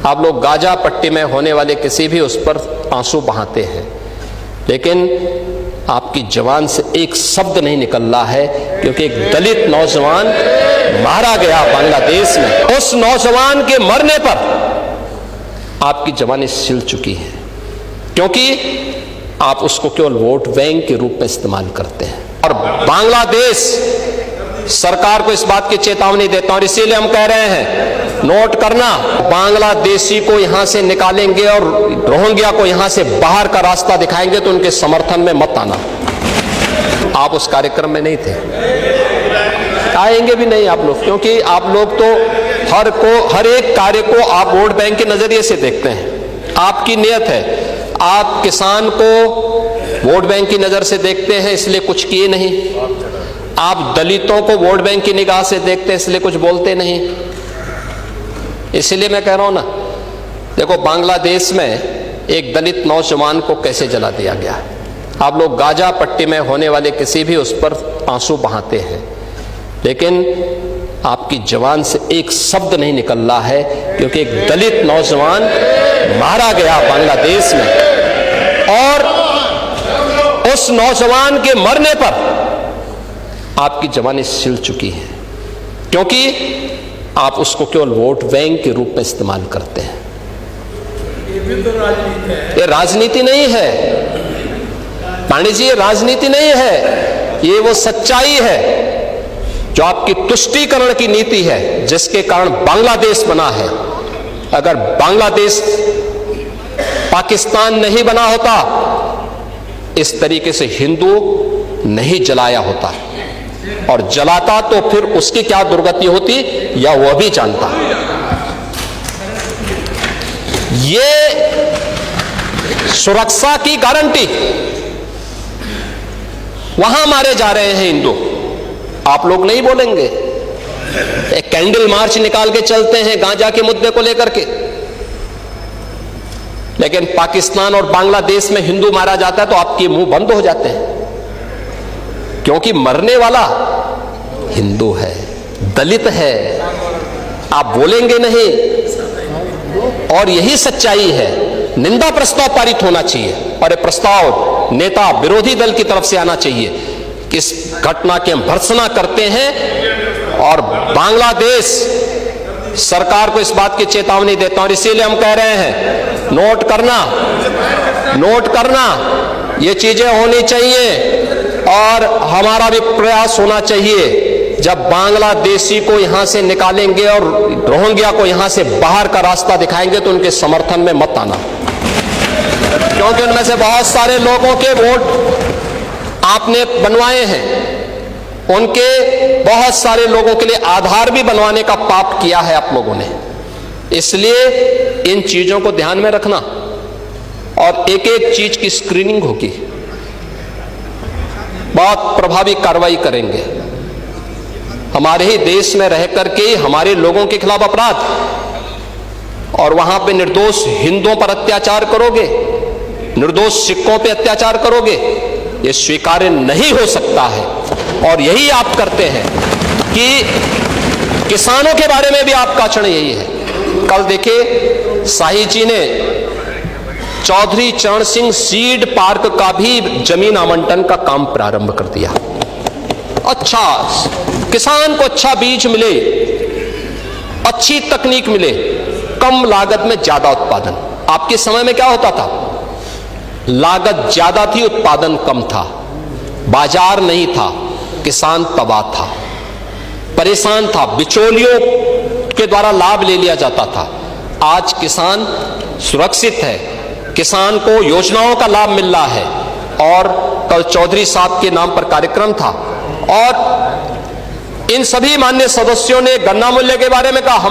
आप लोग गाजा पट्टी में होने वाले किसी भी उस पर आंसू बहाते हैं, लेकिन आपकी जबान से एक शब्द नहीं निकल रहा है, क्योंकि एक दलित नौजवान मारा गया बांग्लादेश में। उस नौजवान के मरने पर आपकी जबानें सिल चुकी हैं, क्योंकि आप उसको केवल वोट बैंक के रूप में इस्तेमाल करते हैं। और बांग्लादेश सरकार को इस बात की चेतावनी देता हूं, और इसीलिए हम कह रहे हैं, नोट करना, बांग्लादेशी को यहां से निकालेंगे और रोहिंग्या को यहां से बाहर का रास्ता दिखाएंगे तो उनके समर्थन में मत आना। आप उस कार्यक्रम में नहीं थे, आएंगे भी नहीं आप लोग, क्योंकि आप लोग तो हर एक कार्य को आप वोट बैंक के नजरिए से देखते हैं। आपकी नियत है, आप किसान को वोट बैंक की नजर से देखते हैं, इसलिए कुछ किए नहीं। आप दलितों को वोट बैंक की निगाह से देखते हैं, इसलिए कुछ बोलते नहीं। इसलिए मैं कह रहा हूं ना, देखो बांग्लादेश में एक दलित नौजवान को कैसे जला दिया गया। आप लोग गाजा पट्टी में होने वाले किसी भी उस पर आंसू बहाते हैं, लेकिन आपकी जबान से एक शब्द नहीं निकल रहा है, क्योंकि एक दलित नौजवान मारा गया बांग्लादेश में। और उस नौजवान के मरने पर आपकी जबानें सिल चुकी हैं, क्योंकि आप उसको केवल वोट बैंक के रूप में इस्तेमाल करते हैं। ये भी तो राजनीति है। ये राजनीति नहीं है पांडे जी, ये राजनीति नहीं है, ये वो सच्चाई है जो आपकी तुष्टीकरण की नीति है, जिसके कारण बांग्लादेश बना है। अगर बांग्लादेश पाकिस्तान नहीं बना होता, इस तरीके से हिंदू नहीं जलाया होता, और जलाता तो फिर उसकी क्या दुर्गति होती या वह भी जानता। ये सुरक्षा की गारंटी, वहां मारे जा रहे हैं हिंदू, आप लोग नहीं बोलेंगे। एक कैंडल मार्च निकाल के चलते हैं गांजा के मुद्दे को लेकर के, लेकिन पाकिस्तान और बांग्लादेश में हिंदू मारा जाता है तो आपके मुंह बंद हो जाते हैं, क्योंकि मरने वाला हिंदू है, दलित है, आप बोलेंगे नहीं। और यही सच्चाई है। निंदा प्रस्ताव पारित होना चाहिए, और यह प्रस्ताव नेता विरोधी दल की तरफ से आना चाहिए कि इस घटना की हम भर्त्सना करते हैं, और बांग्लादेश सरकार को इस बात की चेतावनी देता हूं, और इसीलिए हम कह रहे हैं, नोट करना, ये चीजें होनी चाहिए। और हमारा भी प्रयास होना चाहिए, जब बांग्लादेशी को यहां से निकालेंगे और रोहिंग्या को यहां से बाहर का रास्ता दिखाएंगे तो उनके समर्थन में मत आना, क्योंकि उनमें से बहुत सारे लोगों के वोट आपने बनवाए हैं, उनके बहुत सारे लोगों के लिए आधार भी बनवाने का पाप किया है आप लोगों ने। इसलिए इन चीजों को ध्यान में रखना, और एक एक चीज की स्क्रीनिंग होगी, बहुत प्रभावी कार्रवाई करेंगे। हमारे ही देश में रह करके हमारे लोगों के खिलाफ अपराध, और वहां पे निर्दोष हिंदुओं पर अत्याचार करोगे, निर्दोष सिखों पे अत्याचार करोगे, ये स्वीकार्य नहीं हो सकता है। और यही आप करते हैं कि किसानों के बारे में भी आपका आचरण यही है। कल देखिए, शाही जी ने चौधरी चरण सिंह सीड पार्क का भी जमीन आवंटन का काम प्रारंभ कर दिया। अच्छा, किसान को अच्छा बीज मिले, अच्छी तकनीक मिले, कम लागत में ज्यादा उत्पादन। आपके समय में क्या होता था? लागत ज्यादा थी, उत्पादन कम था, बाजार नहीं था, किसान तबाह था, परेशान था, बिचौलियों के द्वारा लाभ ले लिया जाता था। आज किसान सुरक्षित है, किसान को योजनाओं का लाभ मिल रहा है। और कल चौधरी साहब के नाम पर कार्यक्रम था, और इन सभी माननीय सदस्यों ने गन्ना मूल्य के बारे में कहा।